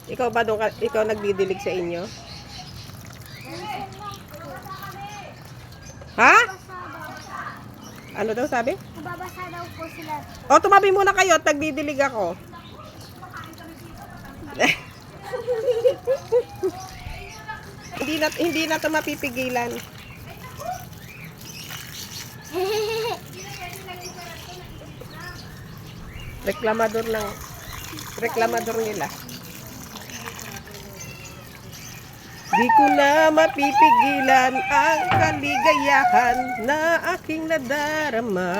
Ikaw ba doon ikaw nagdidilig sa inyo? Ha? Ano daw sabi? Nababasa daw po sila. O, tumabi muna kayo at nagdidilig ako. Hindi na ito mapipigilan. Reklamador nila. Di ko na mapipigilan ang kaligayahan na aking nadarama.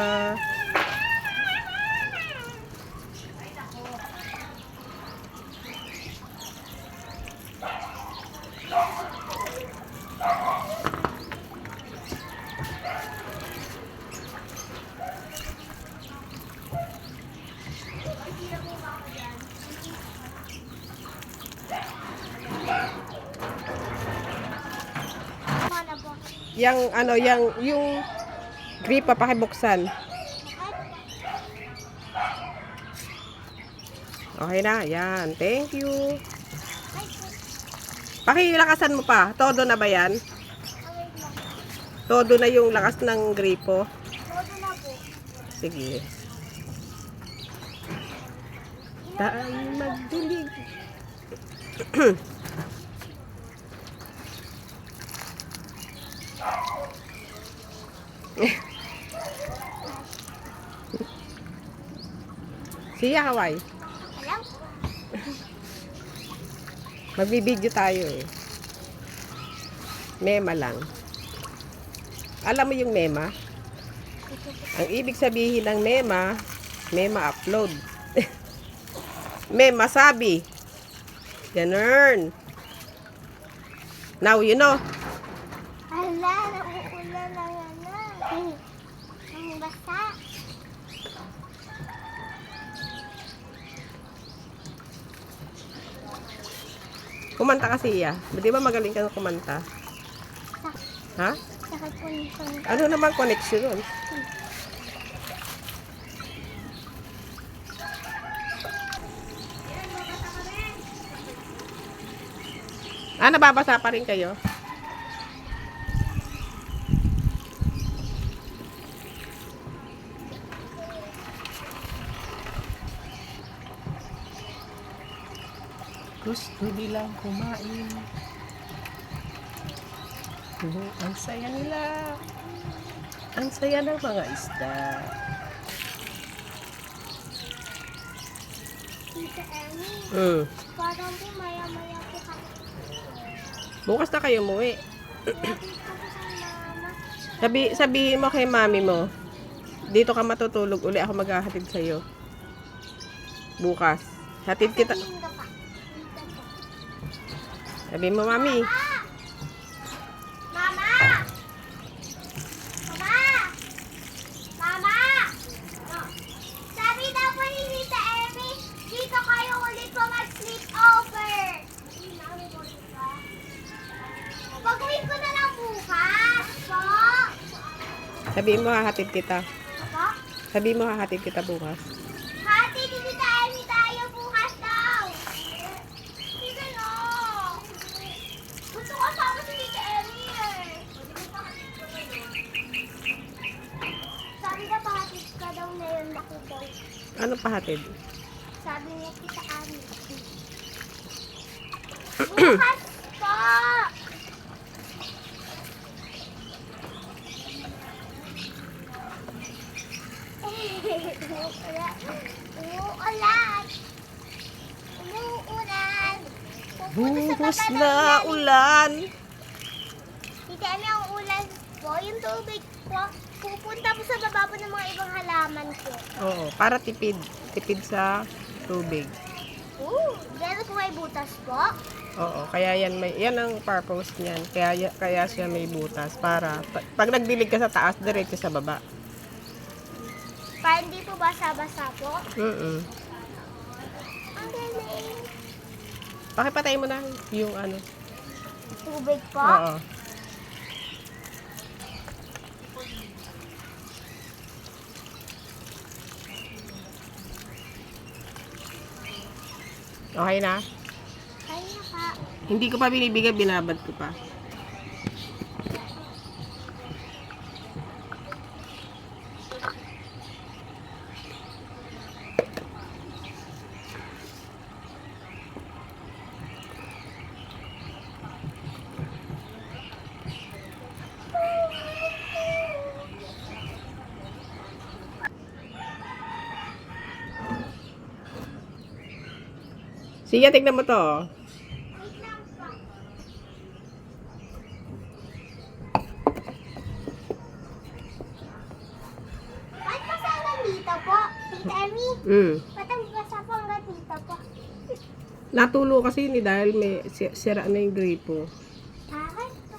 Mana po? Yung gripa pakibuksan. Okay na, yan. Thank you. Pakilakasan mo pa. Todo na ba yan? Todo na yung lakas ng gripo. Todo na po. Sige. Tayo magdilig. Siya, Hawaii. Alam? Magbibideo tayo eh. Mema lang. Alam mo yung mema? Ang ibig sabihin ng mema, mema upload. Mema sabi. Ganun. Now you know. Ala, nauulan na yan na. Ang basa. Kumanta kasi iya. Di ba magaling ka kumanta? Ha? Sakit po nito. Ano naman connection nun? Nababasa pa rin kayo? Gusto nilang kumain. Ang saya nila. Ang saya ng mga isda. Tita Emmy, parang po maya-maya po kami. Bukas na kayo umuwi. Kaya dito po sa mama. Sabihin mo kay mami mo, dito ka matutulog, uli ako maghahatid sa'yo. Bukas. Hatid kita. Sabihin ka pa. Dito po. Sabihin mo, mami. Mama! Mama! Mama! Sabi daw po ni Tita Emmy, dito kayo ulit po mag-sleep over. Pag-uwi ko na lang bukas, po. Sabihin mo, hahatid kita. Po? Sabihin mo, hahatid kita bukas. Hati ni Tita Emmy tayo bukas daw. Sige no. Gusto ko sama si Tita Emmy eh. Sabi na pahatid ka daw na yun ako daw. Ano pahatid? Sabi niya Tita Emmy. Bukas po. Umuulan. Umuulan. Buhos na ulan. Tita Emmy, ang ulan po, yung tubig po, pupunta po sa baba po ng mga ibang halaman po. Oo, para tipid. Tipid sa tubig. Gano'n po may butas po. Oo, kaya yan ang purpose niyan. Kaya siya may butas para pag nagdilig ka sa taas, diretso sa baba. Para hindi po basa-basa po. Ang galing. Pakipatay mo na yung ano. Tubig po. Oo. Okay na? Kaya na ka. Hindi ko pa binibigay, binabad ko pa. Siya, tignan mo to. Wait lang po. Ba't pa sa hanggang dito po? Tita Emmy? Ba't ang basa po hanggang dito po? Natulo kasi ni dahil may sira na yung gripo. Bakit po?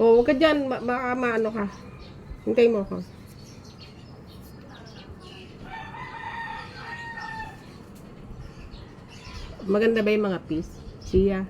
Oh, huwag ka dyan. Baka maano ka. Hintay mo ako. Maganda ba yung mga piece? Siya.